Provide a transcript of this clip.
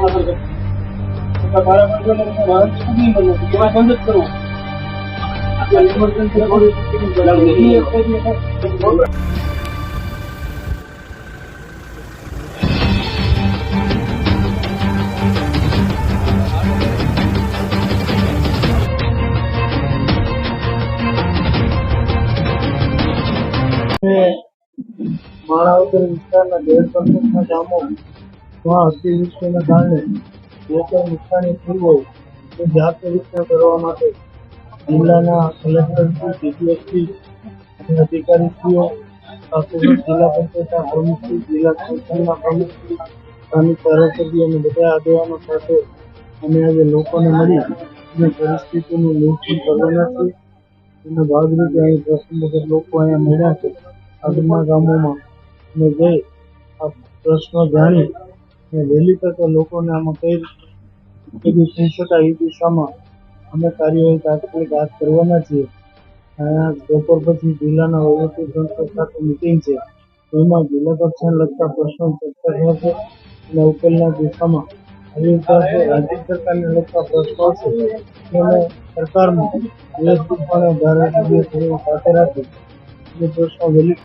મારા બંધ જ કરવું માણાવદર વિસ્તારના દેવપંથકના ગામોમાં અતિવૃષ્ટિના કારણે જે કંઈ નુકસાની થઈ હોય તે જાત પરીક્ષણ કરવા માટે જિલ્લાના કલેક્ટરશ્રી, ડીડીઓશ્રી અને અધિકારીશ્રીઓ, સુરત જિલ્લા પંચાયતના પ્રમુખશ્રી, જિલ્લા પંચાયતના પ્રમુખશ્રી, સ્થાનિક ધારાસભ્યો અને બધા આગેવાનો સાથે અમે આજે લોકોને મળી અને પરિસ્થિતિનું નિરીક્ષણ કરવાના છીએ. એના ભાગરૂપે અહીં પ્રશ્ન લોકો અહીંયા મળ્યા છે આગળના ગામોમાં અને જઈ આ પ્રશ્નો જાણી અને વહેલી તકે લોકોને આમાં કઈ રીતે થઈ શકાય એ દિશામાં અમે કાર્યવાહી તાત્કાલિક હાથ કરવાના છીએ. અહીંયા બપોર પછી જિલ્લાના વહીવટીતંત્ર સાથે મિટિંગ છે, એમાં જિલ્લા કક્ષાને લગતા પ્રશ્નો ચર્ચા થશે અને ઉકેલના દિશામાં આવી રીતે રાજ્ય સરકારને લગતા પ્રશ્નો છે એને સરકારમાં વ્યવસ્થિતપણે ધારાસભ્યો સાથે રાખી એ પ્રશ્નો વહેલી